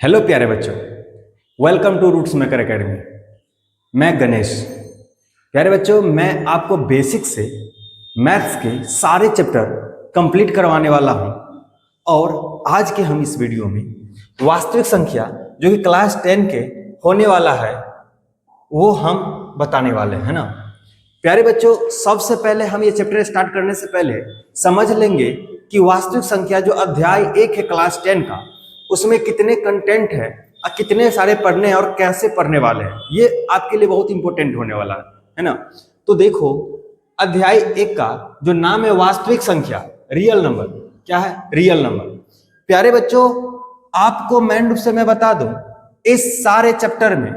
Hello प्यारे बच्चों, welcome to Roots Maker Academy. मैं गणेश। प्यारे बच्चों, मैं आपको बेसिक से मैथ्स के सारे चैप्टर कंप्लीट करवाने वाला हूं और आज के हम इस वीडियो में वास्तविक संख्या जो कि क्लास 10 के होने वाला है वो हम बताने वाले हैं ना। प्यारे बच्चों, सबसे पहले हम ये चैप्टर स्टार्ट करने से पहले समझ लेंगे कि वास्तविक संख्या जो अध्याय 1 है क्लास 10 का, उसमें कितने कंटेंट है और कितने सारे पढ़ने हैं और कैसे पढ़ने वाले हैं, ये आपके लिए बहुत इंपॉर्टेंट होने वाला है ना। तो देखो, अध्याय 1 का जो नाम है वास्तविक संख्या, रियल नंबर। क्या है? Real number. प्यारे बच्चों, आपको मेन रूप से मैं बता दूं, इस सारे चैप्टर में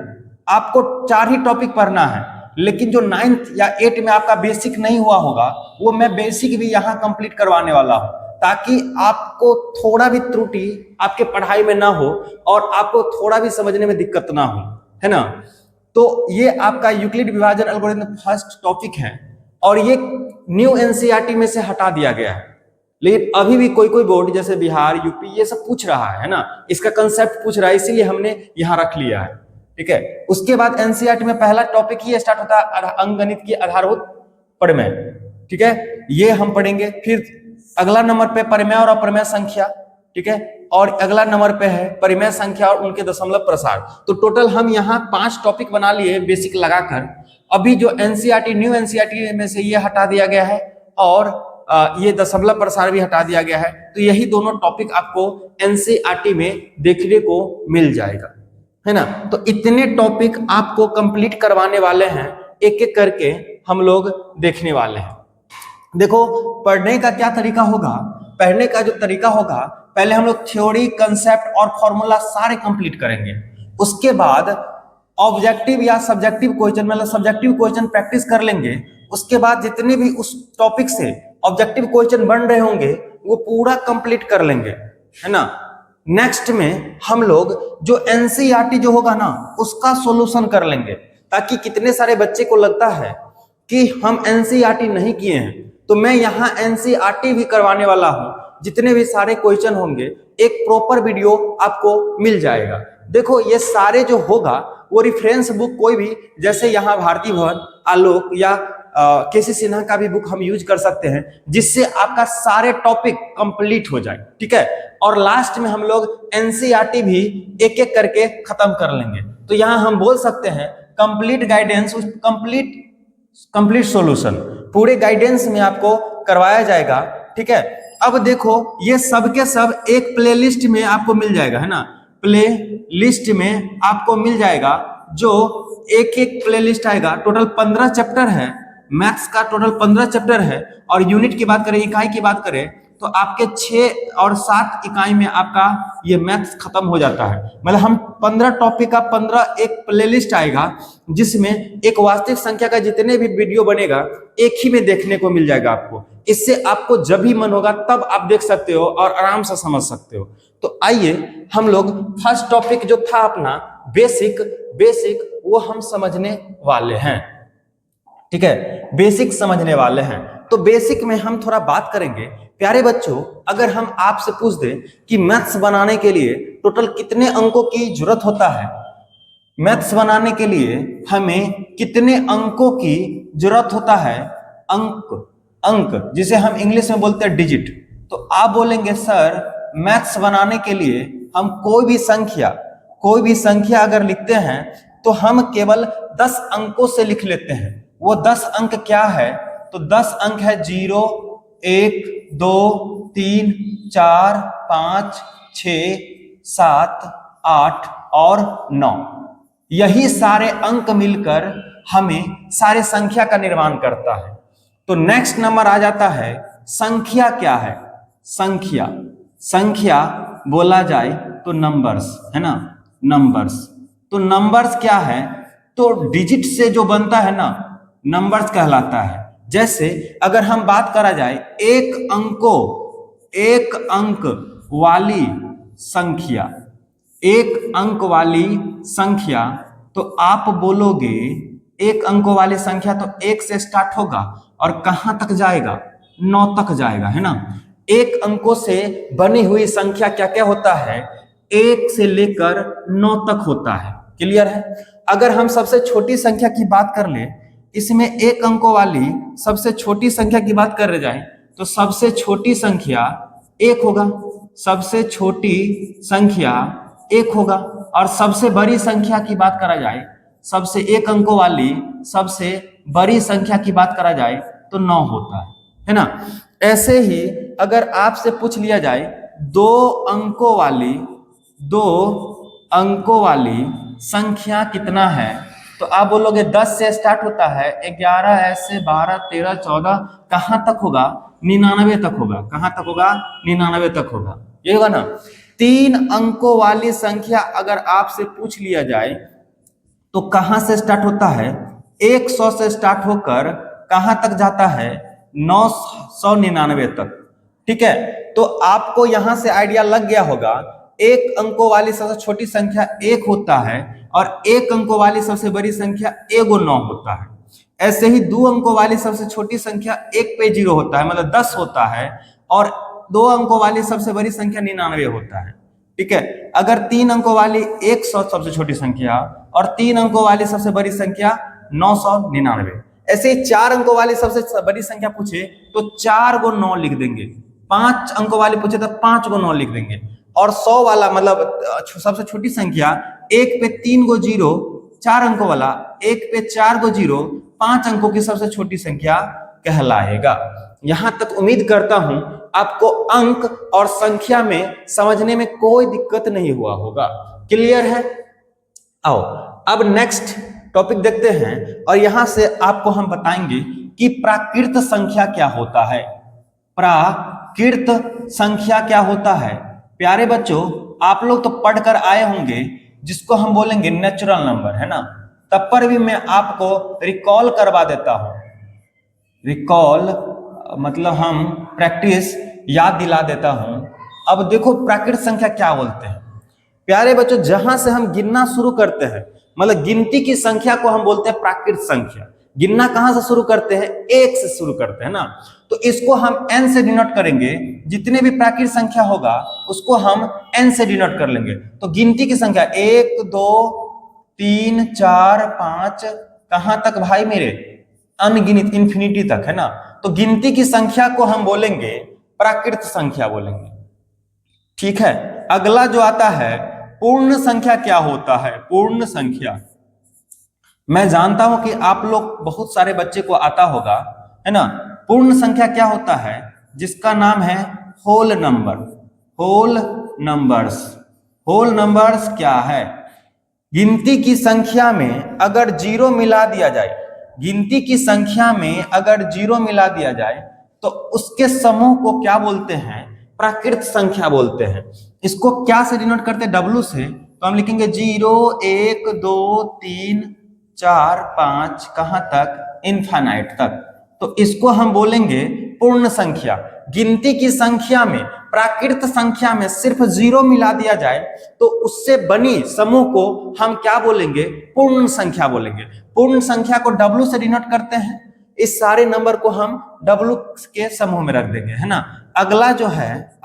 आपको 4 ही टॉपिक पढ़ना है, लेकिन जो 9th या 8 में आपका बेसिक नहीं हुआ होगा वो मैं बेसिक भी यहाँ कंप्लीट करवाने वाला हूँ, ताकि आपको थोड़ा भी त्रुटि आपके पढ़ाई में ना हो और आपको थोड़ा भी समझने में दिक्कत ना हो, है ना। तो ये आपका यूक्लिड विभाजन एल्गोरिथम फर्स्ट टॉपिक है और ये न्यू एनसीईआरटी में से हटा दिया गया है, लेकिन अभी भी कोई कोई बोर्ड जैसे बिहार, यूपी ये सब पूछ रहा है ना, इसका कंसेप्ट पूछ रहा है, इसीलिए हमने यहाँ रख लिया है। ठीक है। उसके बाद एनसीईआरटी में पहला टॉपिक ही स्टार्ट होता है अंकगणित की आधारभूत प्रमेय। ठीक है, ये हम पढ़ेंगे। फिर अगला नंबर पे परिमेय और अप्रमेय संख्या। ठीक है, और अगला नंबर पे है परिमेय संख्या और उनके दशमलव प्रसार। तो टोटल हम यहाँ 5 टॉपिक बना लिए बेसिक लगाकर। अभी जो एनसीईआरटी न्यू एनसीईआरटी में से ये हटा दिया गया है और ये दशमलव प्रसार भी हटा दिया गया है, तो यही दोनों टॉपिक आपको एनसीईआरटी में देखने को मिल जाएगा, है ना। तो इतने टॉपिक आपको कंप्लीट करवाने वाले हैं, एक एक करके हम लोग देखने वाले हैं। देखो, पढ़ने का क्या तरीका होगा। पढ़ने का जो तरीका होगा, पहले हम लोग थ्योरी, कंसेप्ट और फॉर्मूला सारे कंप्लीट करेंगे। उसके बाद ऑब्जेक्टिव या सब्जेक्टिव क्वेश्चन, मतलब सब्जेक्टिव क्वेश्चन प्रैक्टिस कर लेंगे। उसके बाद जितने भी उस टॉपिक से ऑब्जेक्टिव क्वेश्चन बन रहे होंगे वो पूरा कंप्लीट कर लेंगे, है ना। नेक्स्ट में हम लोग जो एनसीईआरटी जो होगा ना उसका सॉल्यूशन कर लेंगे, ताकि कितने सारे बच्चे को लगता है कि हम एनसीईआरटी नहीं किए हैं, तो मैं यहाँ एनसीईआरटी भी करवाने वाला हूँ। जितने भी सारे क्वेश्चन होंगे एक प्रॉपर वीडियो आपको मिल जाएगा। देखो, ये सारे जो होगा वो रेफरेंस बुक कोई भी, जैसे यहाँ भारती भवन, आलोक या केसी सिन्हा का भी बुक हम यूज कर सकते हैं, जिससे आपका सारे टॉपिक कंप्लीट हो जाए। ठीक है, और लास्ट में हम लोग एनसीईआरटी भी एक एक करके खत्म कर लेंगे। तो यहाँ हम बोल सकते हैं कंप्लीट गाइडेंस, कंप्लीट सॉल्यूशन पूरे गाइडेंस में आपको करवाया जाएगा। ठीक है, अब देखो, ये सब के सब एक प्ले लिस्ट में आपको मिल जाएगा, है ना। प्ले लिस्ट में आपको मिल जाएगा, जो एक एक प्ले लिस्ट आएगा। टोटल 15 चैप्टर है मैथ्स का, टोटल 15 चैप्टर है। और यूनिट की बात करें, इकाई की बात करें, तो आपके 6 और 7 इकाई में आपका ये मैथ्स खत्म हो जाता है। मतलब हम 15 टॉपिक का 15 एक प्लेलिस्ट आएगा, जिसमें एक वास्तविक संख्या का जितने भी वीडियो बनेगा एक ही में देखने को मिल जाएगा आपको। इससे आपको जब भी मन होगा तब आप देख सकते हो और आराम से समझ सकते हो। तो आइए हम लोग फर्स्ट टॉपिक जो था अपना बेसिक वो हम समझने वाले हैं। ठीक है, बेसिक समझने वाले हैं। तो बेसिक में हम थोड़ा बात करेंगे। प्यारे बच्चों, अगर हम आपसे पूछ दें कि मैथ्स बनाने के लिए टोटल कितने अंकों की जरूरत होता है, मैथ्स बनाने के लिए हमें कितने अंकों की जरूरत होता है, अंक जिसे हम इंग्लिश में बोलते हैं डिजिट, तो आप बोलेंगे सर मैथ्स बनाने के लिए हम कोई भी संख्या अगर लिखते हैं तो हम केवल 10 अंकों से लिख लेते हैं। वो 10 अंक क्या है? तो 10 अंक है 0, 1, 2, 3, 4, 5, 6, 7, 8 और 9। यही सारे अंक मिलकर हमें सारे संख्या का निर्माण करता है। तो नेक्स्ट नंबर आ जाता है संख्या। क्या है संख्या? बोला जाए तो नंबर्स, है ना, नंबर्स। तो नंबर्स क्या है? तो डिजिट से जो बनता है ना, नंबर्स कहलाता है। जैसे अगर हम बात करा जाए एक अंक वाली संख्या, तो आप बोलोगे एक अंक वाली संख्या तो 1 से स्टार्ट होगा और कहां तक जाएगा? 9 तक जाएगा, है ना। एक अंकों से बनी हुई संख्या क्या क्या होता है? 1 से लेकर 9 तक होता है। क्लियर है? अगर हम सबसे छोटी संख्या की बात कर ले, इसमें 1 अंकों वाली सबसे छोटी संख्या की बात कर जाए तो सबसे छोटी संख्या 1 होगा, सबसे छोटी संख्या 1 होगा। और सबसे बड़ी संख्या की बात करा जाए, सबसे 1 अंकों वाली सबसे बड़ी संख्या की बात करा जाए तो 9 होता है ना। ऐसे ही अगर आपसे पूछ लिया जाए 2 अंकों वाली संख्या कितना है, तो आप बोलोगे 10 से स्टार्ट होता है, 11 ऐसे 12 13 14 कहां तक होगा? 99 तक होगा। कहां तक होगा? 99 तक होगा। ये होगा ना। 3 अंकों वाली संख्या अगर आपसे पूछ लिया जाए तो कहां से स्टार्ट होता है? 100 से स्टार्ट होकर कहां तक जाता है? 999 तक। ठीक है, तो आपको यहां से आइडिया लग गया होगा, 1 अंकों वाली सबसे छोटी संख्या 1 होता है और 1 अंकों वाली सबसे बड़ी संख्या 9 होता है। ऐसे ही 2 अंकों वाली सबसे छोटी संख्या 1 पे 0 होता है, मतलब 10 होता है, और 2 अंकों वाली सबसे बड़ी संख्या 99 होता है। ठीक है, अगर 3 अंकों वाली 100 सबसे छोटी संख्या और 3 अंकों वाली सबसे बड़ी संख्या 999। ऐसे ही 4 अंकों वाली सबसे बड़ी संख्या पूछे तो 4 को 9 लिख देंगे, 5 अंकों वाली पूछे तो 5 को 9 लिख देंगे, और 100 वाला मतलब सबसे छोटी संख्या 1 पे 3 को 0, 4 अंकों वाला 1 पे 4 को 0, 5 अंकों की सबसे छोटी संख्या कहलाएगा। यहां तक उम्मीद करता हूं आपको अंक और संख्या में समझने में कोई दिक्कत नहीं हुआ होगा। क्लियर है? आओ अब नेक्स्ट टॉपिक देखते हैं, और यहां से आपको हम बताएंगे कि प्राकृत संख्या क्या होता है। प्राकृत संख्या क्या होता है? प्यारे बच्चों, आप लोग तो पढ़कर आए होंगे जिसको हम बोलेंगे नेचुरल नंबर, है ना। तब पर भी मैं आपको रिकॉल करवा देता हूं। रिकॉल मतलब हम प्रैक्टिस याद दिला देता हूं। अब देखो प्राकृत संख्या क्या बोलते हैं। प्यारे बच्चों, जहां से हम गिनना शुरू करते हैं, मतलब गिनती की संख्या को हम बोलते हैं प्राकृत संख्या। गिनना कहां से शुरू करते हैं? 1 से शुरू करते हैं ना। तो इसको हम n से डिनोट करेंगे, जितने भी प्राकृत संख्या होगा उसको हम n से डिनोट कर लेंगे। तो गिनती की संख्या 1 2 3 4 5 कहां तक भाई मेरे? अनगिनत, इंफिनिटी तक, है ना। तो गिनती की संख्या को हम बोलेंगे प्राकृत संख्या बोलेंगे। ठीक है, अगला जो आता है पूर्ण संख्या क्या होता है? पूर्ण संख्या मैं जानता हूं कि आप लोग बहुत सारे बच्चे को आता होगा, है ना। पूर्ण संख्या क्या होता है? जिसका नाम है whole number. Whole numbers. Whole numbers क्या है? गिनती की संख्या में अगर 0 मिला दिया जाए, गिनती की संख्या में अगर 0 मिला दिया जाए तो उसके समूह को क्या बोलते हैं? प्राकृत संख्या बोलते हैं। इसको क्या से डिनोट करते हैं? W से। तो हम लिखेंगे 0 1 2 3 4 5 कहां तक? इनफाइनाइट तक। तो इसको हम बोलेंगे पूर्ण संख्या। गिनती की संख्या में, प्राकृत संख्या में सिर्फ 0 मिला दिया जाए तो उससे बनी समूह को हम क्या बोलेंगे? पूर्ण संख्या बोलेंगे। पूर्ण संख्या को W से डिनोट करते हैं। इस सारे नंबर को हम W के समूह में रख देंगे, है ना। अगला जो है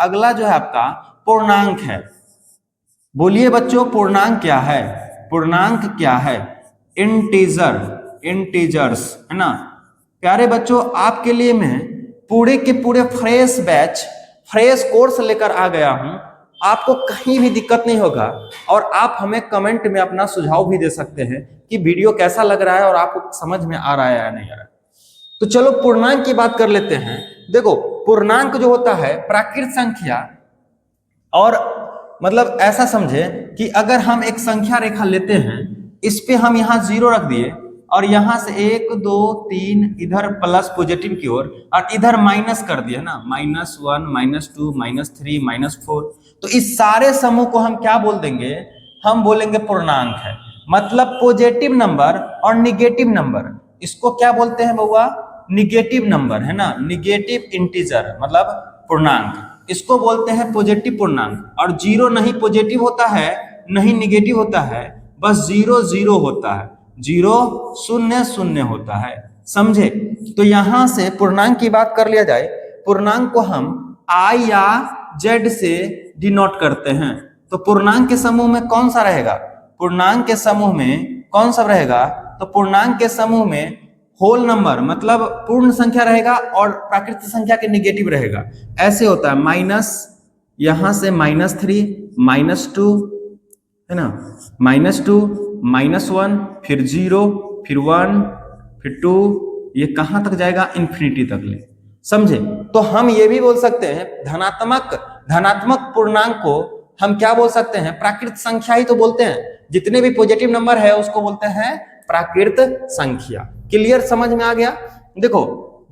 आपका पूर्णांक है। बोलिए बच्चों, पूर्णांक क्या है? पूर्णांक क्या है? इंटीजर्स, है ना। प्यारे बच्चों, आपके लिए मैं पूरे के पूरे फ्रेश बैच, फ्रेश कोर्स लेकर आ गया हूं। आपको कहीं भी दिक्कत नहीं होगा, और आप हमें कमेंट में अपना सुझाव भी दे सकते हैं कि वीडियो कैसा लग रहा है और आपको समझ में आ रहा है या नहीं आ रहा है। तो चलो पूर्णांक की बात कर लेते हैं। देखो, पूर्णांक जो होता है प्राकृत संख्या, और मतलब ऐसा समझे कि अगर हम एक संख्या रेखा लेते हैं, इस पे हम यहाँ 0 रख दिए, और यहां से 1 2 3 इधर प्लस पॉजिटिव की ओर, और इधर माइनस कर दिया ना, -1 -2 -3 -4। तो इस सारे समूह को हम क्या बोल देंगे? हम बोलेंगे पूर्णांक है। मतलब पॉजिटिव नंबर और निगेटिव नंबर, इसको क्या बोलते हैं बउआ? निगेटिव नंबर, है ना। निगेटिव इंटीजर मतलब पूर्णांक, इसको बोलते हैं पॉजिटिव पूर्णांक। और 0 नहीं पॉजिटिव होता है, नहीं निगेटिव होता है, बस 0 0 होता है, 0 0 0 होता है। समझे? तो यहां से पूर्णांक की बात कर लिया जाए, पूर्णांक को हम I या Z से डिनोट करते हैं। तो पूर्णांक के समूह में कौन सा रहेगा? पूर्णांक के समूह में कौन सा रहेगा? तो पूर्णांक के समूह में होल नंबर मतलब पूर्ण संख्या रहेगा और प्राकृतिक संख्या के निगेटिव रहेगा। ऐसे होता है माइनस, यहां से -3, -2 है ना, -2, -1, फिर 0, फिर 1, फिर 2, ये कहां तक जाएगा? इन्फिनिटी तक ले, समझे? तो हम ये भी बोल सकते हैं धनात्मक पूर्णांक को हम क्या बोल सकते हैं? प्राकृत संख्या ही तो बोलते हैं। जितने भी पॉजिटिव नंबर है उसको बोलते हैं प्राकृत संख्या। क्लियर, समझ में आ गया? देखो,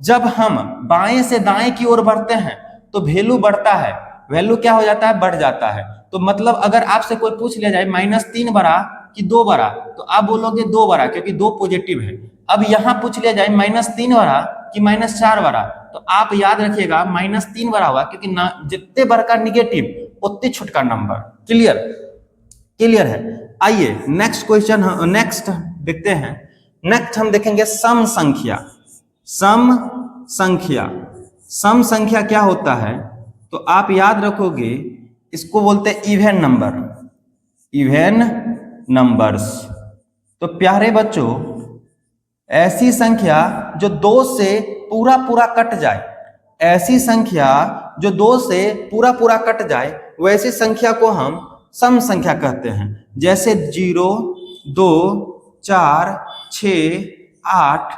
जब हम बाएं से दाएं की ओर बढ़ते हैं तो वैल्यू बढ़ता है, वैल्यू क्या हो जाता है? बढ़ जाता है। तो मतलब अगर आपसे कोई पूछ लिया जाए -3 बड़ा कि 2 बड़ा, तो आप बोलोगे 2 बड़ा, क्योंकि 2 पॉजिटिव है। अब यहां पूछ लिया जाए -3 बड़ा कि -4 बड़ा, तो आप याद रखिएगा -3 बड़ा होगा, क्योंकि जितने बड़ा का निगेटिव उतने छोटा नंबर। क्लियर? क्लियर है। आइए नेक्स्ट क्वेश्चन, नेक्स्ट देखते हैं। नेक्स्ट हम देखेंगे सम संख्या। सम संख्या, सम संख्या क्या होता है? तो आप याद रखोगे, इसको बोलते हैं इवन नंबर, इवन नंबर्स। तो प्यारे बच्चों, ऐसी संख्या जो 2 से पूरा पूरा कट जाए, ऐसी संख्या जो 2 से पूरा पूरा कट जाए, वैसी संख्या को हम सम संख्या कहते हैं। जैसे 0, 2, 4, 6, 8,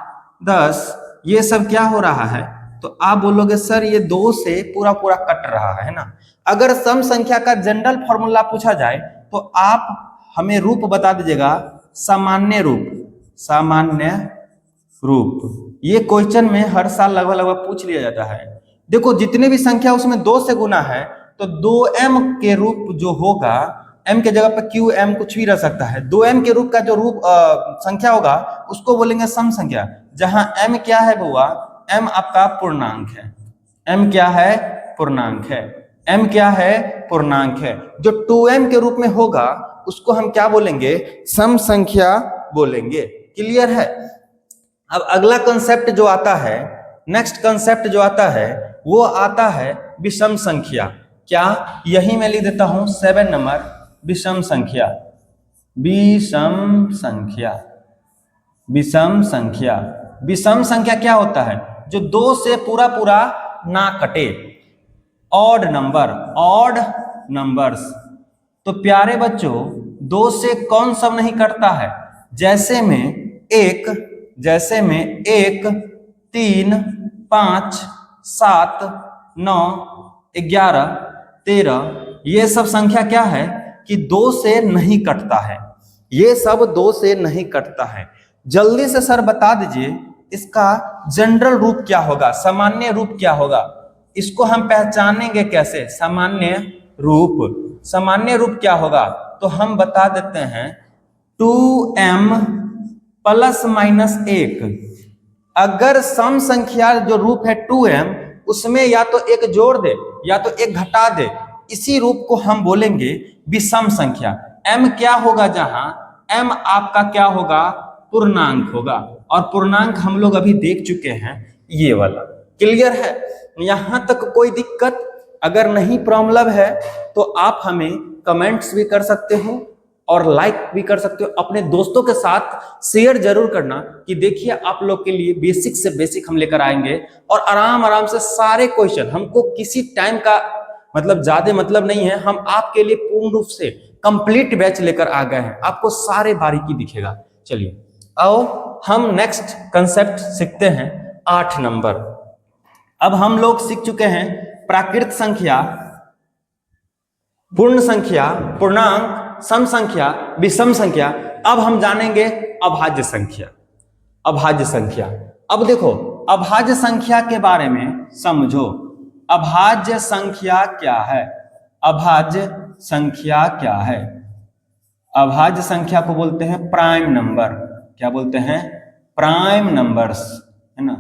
10, ये सब क्या हो रहा है? तो आप बोलोगे सर ये 2 से पूरा पूरा कट रहा है ना। अगर सम संख्या का जनरल फॉर्मूला पूछा जाए तो आप हमें रूप बता दीजिएगा, सामान्य रूप, सामान्य रूप। ये क्वेश्चन में हर साल लगभग पूछ लिया जाता है। देखो, जितने भी संख्या उसमें 2 से गुना है तो 2m के रूप जो होगा, m के जगह पर qm कुछ भी रह सकता है, 2m के रूप का जो रूप संख्या होगा उसको बोलेंगे सम संख्या। जहां m क्या है बुआ? m आपका पूर्णांक है। m क्या है? पूर्णांक है। m क्या है? पूर्णांक है। जो 2m के रूप में होगा उसको हम क्या बोलेंगे? सम संख्या बोलेंगे। क्लियर है? अब अगला कंसेप्ट जो आता है, नेक्स्ट कंसेप्ट जो आता है वो आता है विषम संख्या। क्या? यही मैं लिख देता हूं 7 नंबर, विषम संख्या। विषम संख्या, विषम संख्या। विषम संख्या क्या होता है? जो 2 से पूरा पूरा ना कटे, ऑड नंबर, ऑड नंबर्स। तो प्यारे बच्चों, 2 से कौन सब नहीं कटता है? जैसे में 1, 3, 5, 7, 9, 11, 13, ये सब संख्या क्या है कि 2 से नहीं कटता है। ये सब 2 से नहीं कटता है। जल्दी से सर बता दीजिए इसका जनरल रूप क्या होगा, सामान्य रूप क्या होगा? इसको हम पहचानेंगे कैसे? सामान्य रूप, सामान्य रूप क्या होगा? तो हम बता देते हैं 2m ± 1। अगर सम संख्या जो रूप है 2m, उसमें या तो एक जोड़ दे या तो एक घटा दे, इसी रूप को हम बोलेंगे विषम संख्या। m क्या होगा? जहां m आपका क्या होगा? पूर्णांक होगा। और पूर्णांक हम लोग अभी देख चुके हैं, ये वाला। क्लियर है? यहां तक कोई दिक्कत? अगर नहीं प्रॉब्लम है तो आप हमें कमेंट्स भी कर सकते हो और लाइक भी कर सकते हो। अपने दोस्तों के साथ शेयर जरूर करना कि देखिए आप लोग के लिए बेसिक से बेसिक हम लेकर आएंगे और आराम आराम से सारे क्वेश्चन। हमको किसी टाइम का मतलब ज्यादा मतलब नहीं है, हम आपके लिए पूर्ण रूप से कंप्लीट बैच लेकर आ गए हैं, आपको सारे बारीकी दिखेगा। चलिए आओ हम नेक्स्ट कंसेप्ट सीखते हैं, 8 नंबर। अब हम लोग सीख चुके हैं प्राकृत संख्या, पूर्ण संख्या, पूर्णांक, सम संख्या, विषम संख्या। अब हम जानेंगे अभाज्य संख्या। अभाज्य संख्या, अब देखो अभाज्य संख्या के बारे में समझो। अभाज्य संख्या क्या है? अभाज्य संख्या क्या है? अभाज्य संख्या को बोलते हैं प्राइम नंबर। क्या बोलते हैं? प्राइम नंबर्स, है ना,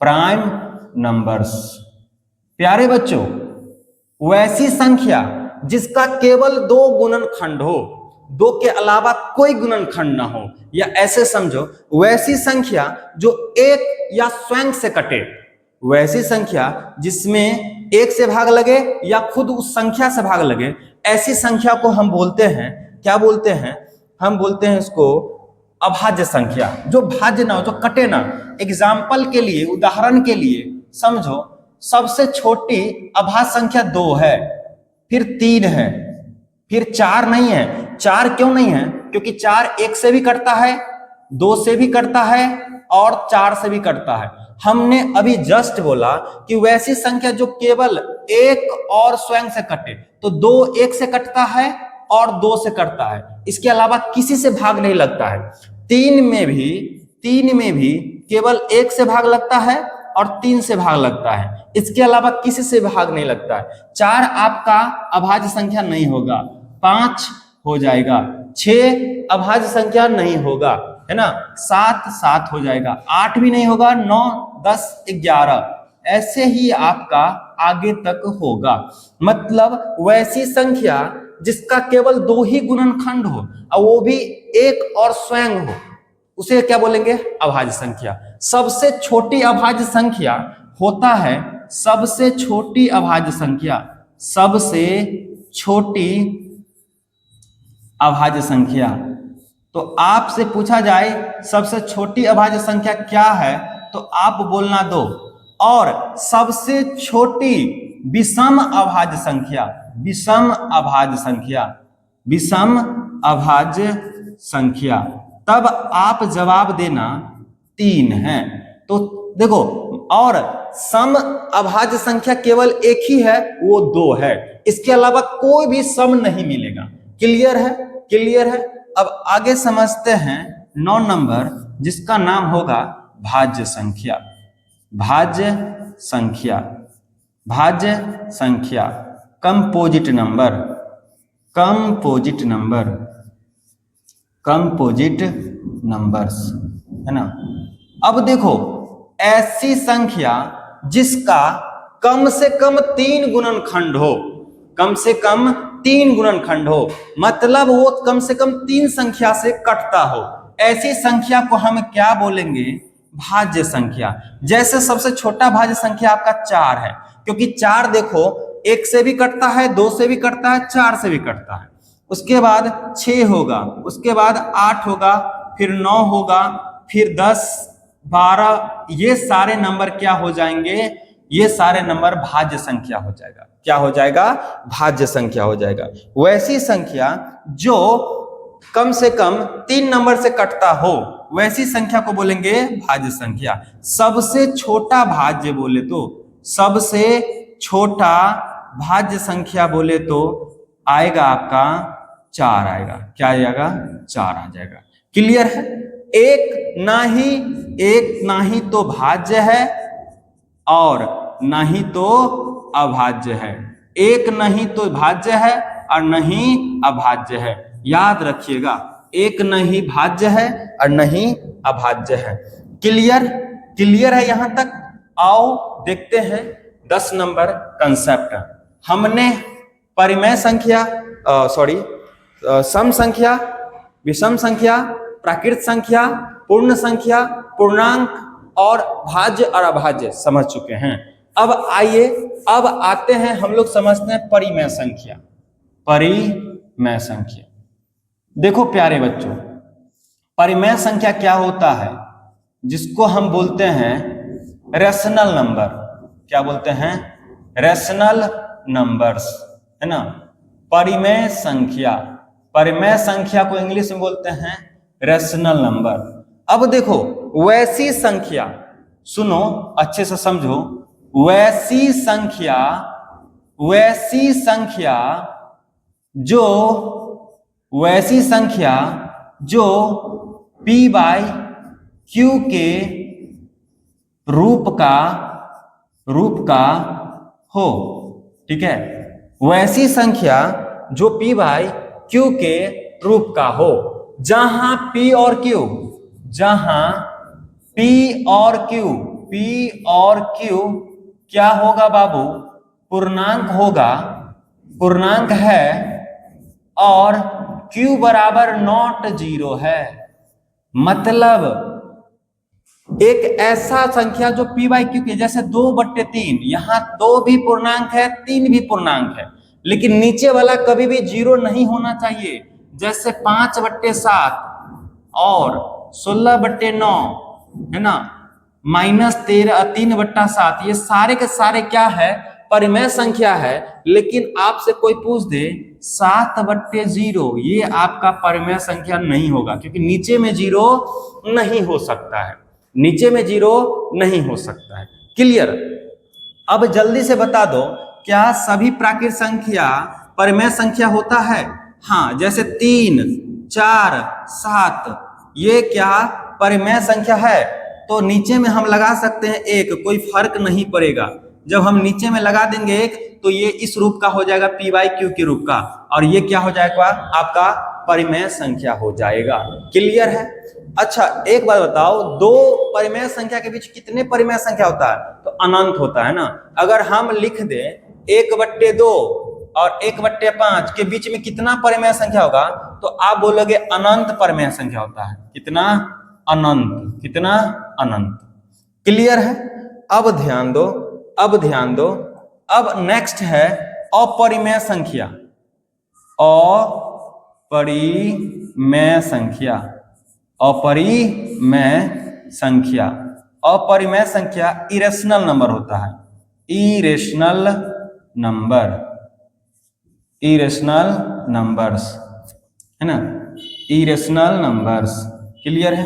प्राइम नंबर्स। प्यारे बच्चों, वैसी संख्या जिसका केवल 2 गुणनखंड हो, 2 के अलावा कोई गुणनखंड ना हो, या ऐसे समझो वैसी संख्या जो 1 या स्वयं से कटे। वैसी संख्या जिसमें 1 से भाग लगे या खुद उस संख्या से भाग लगे, ऐसी संख्या को हम बोलते हैं, क्या बोलते हैं, हम बोलते हैं इसको अभाज्य संख्या, जो भाज्य ना हो, जो कटे ना। एग्जाम्पल के लिए, उदाहरण के लिए समझो, सबसे छोटी अभाज्य संख्या 2 है, फिर 3 है, फिर 4 नहीं है। 4 क्यों नहीं है? क्योंकि 4 1 से भी कटता है, 2 से भी कटता है और 4 से भी कटता है। हमने अभी जस्ट बोला कि वैसी संख्या जो केवल 1 और स्वयं से कटे, तो 2 1 से कटता है और 2 से कटता है, इसके अलावा किसी से भाग नहीं लगता है। 3 में भी केवल 1 से भाग लगता है और 3 से भाग लगता है, इसके अलावा किसी से भाग नहीं लगता है। 4 आपका अभाज्य संख्या नहीं होगा, 5 हो जाएगा, 6 अभाज्य संख्या नहीं होगा, है ना, 7 हो जाएगा, 8 भी नहीं होगा, 9 10 11, ऐसे ही आपका आगे तक होगा। मतलब वैसी संख्या जिसका केवल 2 ही गुणनखंड हो और वो भी 1 और स्वयं हो, उसे क्या बोलेंगे? अभाज्य संख्या। सबसे छोटी अभाज्य संख्या होता है, सबसे छोटी अभाज्य संख्या, सबसे छोटी अभाज्य संख्या। तो आपसे पूछा जाए सबसे छोटी अभाज्य संख्या क्या है, तो आप बोलना 2। और सबसे छोटी विषम अभाज्य संख्या, विषम अभाज्य संख्या, विषम अभाज्य संख्या, तब आप जवाब देना 3 है। तो देखो, और सम अभाज्य संख्या केवल एक ही है, वो 2 है, इसके अलावा कोई भी सम नहीं मिलेगा। क्लियर है? क्लियर है। अब आगे समझते हैं 9 नंबर, जिसका नाम होगा भाज्य संख्या। भाज्य संख्या, भाज्य संख्या, composite number, composite number, composite numbers, है ना। अब देखो, ऐसी संख्या जिसका कम से कम 3 गुणनखंड हो, कम से कम 3 गुणनखंड हो, मतलब वो कम से कम 3 संख्या से कटता हो, ऐसी संख्या को हम क्या बोलेंगे? भाज्य संख्या। जैसे सबसे छोटा भाज्य संख्या आपका 4 है, क्योंकि 4 देखो 1 से भी कटता है, 2 से भी कटता है, 4 से भी कटता है। उसके बाद 6 होगा, उसके बाद 8 होगा, फिर 9 होगा, फिर 10 12, ये सारे नंबर क्या हो जाएंगे? ये सारे नंबर भाज्य संख्या हो जाएगा। क्या हो जाएगा? भाज्य संख्या हो जाएगा। वैसी संख्या जो कम से कम 3 नंबर से कटता हो, वैसी संख्या को बोलेंगे भाज्य संख्या। सबसे छोटा भाज्य बोले तो, सबसे छोटा भाज्य संख्या बोले तो आएगा आपका 4 आएगा। क्या आएगा? 4 आ जाएगा। क्लियर है? एक ना ही तो भाज्य है और ना ही तो अभाज्य है। एक नहीं तो भाज्य है और नहीं अभाज्य है। याद रखिएगा, एक नहीं भाज्य है और नहीं अभाज्य है। क्लियर? क्लियर है यहां तक? आओ देखते हैं 10 नंबर कंसेप्ट। हमने परिमेय संख्या, सम संख्या, विषम संख्या, प्राकृत संख्या, पूर्ण संख्या, पूर्णांक और भाज्य और अभाज्य समझ चुके हैं। अब आइए, अब आते हैं हम लोग समझते हैं परिमेय संख्या। परिमेय संख्या, देखो प्यारे बच्चों, परिमेय संख्या क्या होता है? जिसको हम बोलते हैं रैशनल नंबर। क्या बोलते हैं? रैशनल नंबर्स, है ना। परिमेय संख्या, परिमेय संख्या को इंग्लिश में बोलते हैं रैशनल नंबर। अब देखो, वैसी संख्या, सुनो अच्छे से समझो, वैसी संख्या जो p बाई क्यू के रूप का हो, ठीक है। वैसी संख्या जो p बाई क्यू के रूप का हो, जहां p और q क्या होगा बाबू? पूर्णांक होगा, पूर्णांक है, और q बराबर नॉट 0 है। मतलब एक ऐसा संख्या जो p बाई क्यू के, जैसे 2/3, यहां 2 भी पूर्णांक है, 3 भी पूर्णांक है, लेकिन नीचे वाला कभी भी 0 नहीं होना चाहिए। जैसे 5/7 और 16/9 है ना, -3/7, ये सारे के सारे क्या है, परिमेय संख्या है। लेकिन आपसे कोई पूछ दे 7/0, ये आपका परिमेय संख्या नहीं होगा, क्योंकि नीचे में 0 नहीं हो सकता है, नीचे में 0 नहीं हो सकता है। क्लियर? अब जल्दी से बता दो, क्या सभी प्राकृत संख्या परिमेय संख्या होता है? हाँ, जैसे 3, 4, 7, ये क्या परिमेय संख्या है? तो नीचे में हम लगा सकते हैं 1, कोई फर्क नहीं पड़ेगा। जब हम नीचे में लगा देंगे 1, तो ये इस रूप का हो जाएगा, p/q के रूप का, और ये क्या हो जाएगा, आपका परिमेय संख्या हो जाएगा। क्लियर है? अच्छा, एक बात बताओ, दो परिमेय संख्या के बीच कितने परिमेय संख्या होता है? तो अनंत होता है ना। अगर हम लिख दें 1/2 और 1/5 के बीच में कितना परिमेय संख्या होगा? तो आप बोलोगे अनंत परिमेय संख्या होता है। कितना? अनंत। कितना? अनंत। क्लियर है? अब ध्यान दो, अब ध्यान दो, अब नेक्स्ट है अपरिमेय संख्या। अपरिमेय संख्या, अपरिमेय संख्या, अपरिमेय संख्या इरेशनल नंबर होता है। इरेशनल नंबर, इरेशनल नंबर्स है ना, इरेशनल नंबर्स। क्लियर है?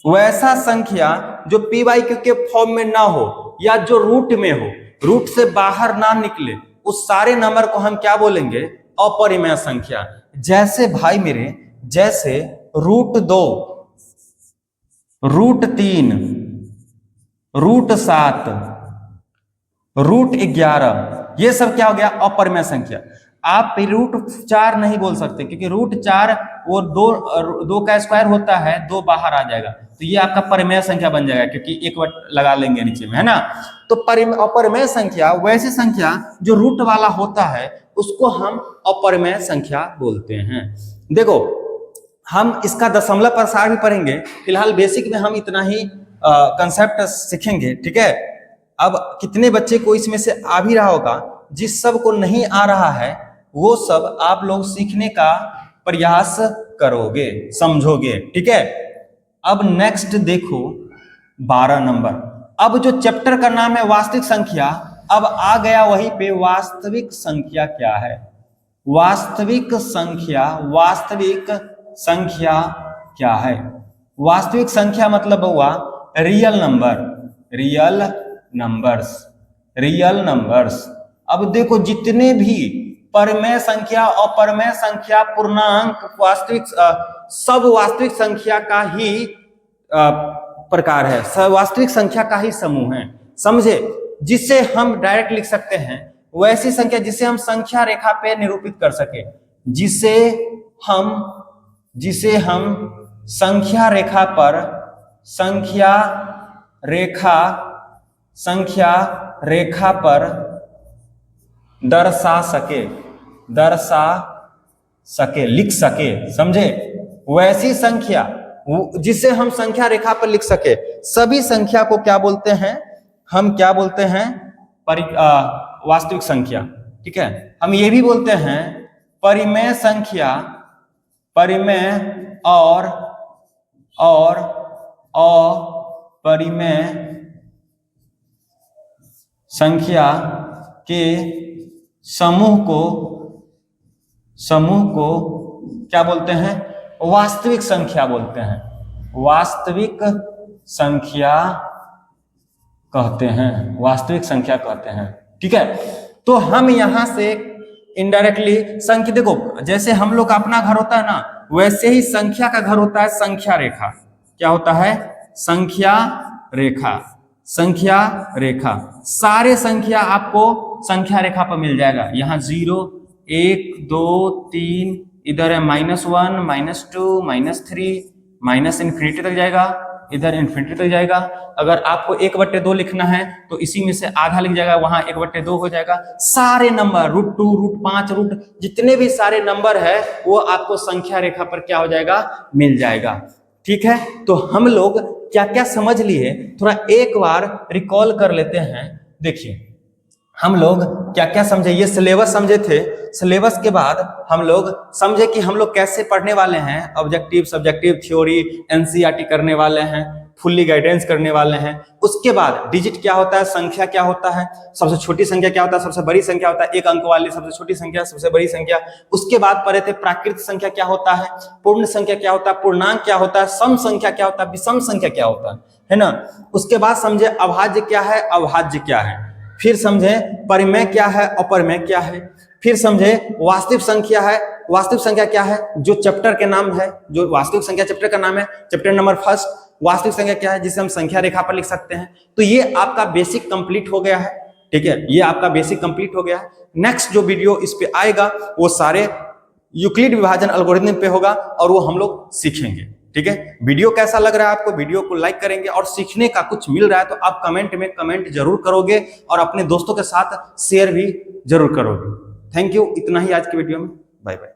वैसा संख्या जो p/q के फॉर्म में ना हो, या जो रूट में हो, रूट से बाहर ना निकले, उस सारे नंबर को हम क्या बोलेंगे? अपरिमेय संख्या। जैसे भाई मेरे, जैसे √2, √3, √7, √11, ये सब क्या हो गया? अपरिमेय संख्या। आप √4 नहीं बोल सकते, क्योंकि √4 वो दो का स्क्वायर होता है, 2 बाहर आ जाएगा, तो ये आपका परिमेय संख्या बन जाएगा, क्योंकि एक वट लगा लेंगे नीचे में, है ना। तो अपरिमेय संख्या वैसी संख्या जो रूट वाला होता है, उसको हम अपरिमेय संख्या बोलते हैं। देखो, हम इसका दशमलव प्रसार भी पढ़ेंगे, फिलहाल बेसिक में हम इतना ही कंसेप्ट सीखेंगे, ठीक है। अब कितने बच्चे को इसमें से आ भी रहा होगा, जिस सब को नहीं आ रहा है वो सब आप लोग सीखने का प्रयास करोगे, समझोगे, ठीक है। अब नेक्स्ट देखो 12 नंबर। अब जो चैप्टर का नाम है वास्तविक संख्या, अब आ गया वहीं पे वास्तविक संख्या क्या है। वास्तविक संख्या, वास्तविक संख्या क्या है? वास्तविक संख्या मतलब हुआ real number, real numbers, real numbers. अब देखो, जितने भी परिमेय संख्या, अपरिमेय संख्या, पूर्णांक, वास्तविक, सब वास्तविक संख्या का ही प्रकार है, सब वास्तविक संख्या का ही समूह है, समझे। जिसे हम डायरेक्ट लिख सकते हैं, वैसी संख्या जिसे हम संख्या रेखा पे निरूपित कर सके, जिसे हम संख्या रेखा पर, संख्या रेखा पर दर्शा सके, लिख सके, समझे। वैसी संख्या जिसे हम संख्या रेखा पर लिख सके, सभी संख्या को क्या बोलते हैं? हम क्या बोलते हैं? वास्तविक संख्या, ठीक है। हम ये भी बोलते हैं परिमेय संख्या, परिमेय और अपरिमेय संख्या के समूह को क्या बोलते हैं? वास्तविक संख्या बोलते हैं, वास्तविक संख्या कहते हैं, वास्तविक संख्या कहते हैं, ठीक है। तो हम यहां से इनडायरेक्टली संख्या, देखो जैसे हम लोग का अपना घर होता है ना, वैसे ही संख्या का घर होता है संख्या रेखा। क्या होता है? संख्या रेखा, संख्या रेखा। सारे संख्या आपको संख्या रेखा पर मिल जाएगा। यहाँ 0, 1, 2, 3, इधर है -1, -2, -3, -इन्फिनिटी तक जाएगा, इधर इन्फिनिटी तक जाएगा। अगर आपको 1/2 लिखना है तो इसी में से आधा लिख जाएगा, वहां 1/2 हो जाएगा। सारे नंबर √2, √5, जितने भी सारे नंबर है वो आपको संख्या रेखा पर क्या हो जाएगा? मिल जाएगा, ठीक है। तो हम लोग क्या क्या समझ लिए, थोड़ा एक बार रिकॉल कर लेते हैं। देखिए, हम लोग क्या क्या समझे, ये सिलेबस समझे थे। सिलेबस के बाद हम लोग समझे कि हम लोग कैसे पढ़ने वाले हैं, ऑब्जेक्टिव, सब्जेक्टिव, थ्योरी, एनसीईआरटी करने वाले हैं, फुल्ली गाइडेंस करने वाले हैं। उसके बाद डिजिट क्या होता है, संख्या क्या होता है, सबसे छोटी संख्या क्या होता है, सबसे बड़ी संख्या होता है, एक अंक वाली सबसे छोटी संख्या, सबसे बड़ी संख्या। उसके बाद पढ़े थे प्राकृत संख्या क्या होता है, पूर्ण संख्या क्या होता है, पूर्णांक क्या होता है, सम संख्या क्या होता है, विषम संख्या क्या होता है ना। उसके बाद समझे अभाज्य क्या है, अभाज्य क्या है। फिर समझे परिमेय क्या है, अपरिमेय क्या है। फिर समझे वास्तविक संख्या है, वास्तविक संख्या क्या है, जो चैप्टर के नाम है, जो वास्तविक संख्या चैप्टर का नाम है, चैप्टर नंबर 1 वास्तविक संख्या क्या है, जिसे हम संख्या रेखा पर लिख सकते हैं। तो ये आपका बेसिक कंप्लीट हो गया है, ठीक है, ये आपका बेसिक कंप्लीट हो गया है। नेक्स्ट जो वीडियो इस पे आएगा वो सारे यूक्लिड विभाजन एल्गोरिथम पे होगा और वो हम लोग सीखेंगे, ठीक है। वीडियो कैसा लग रहा है आपको, वीडियो को लाइक करेंगे, और सीखने का कुछ मिल रहा है तो आप कमेंट में कमेंट जरूर करोगे और अपने दोस्तों के साथ शेयर भी जरूर करोगे। थैंक यू, इतना ही आज की वीडियो में, बाय बाय।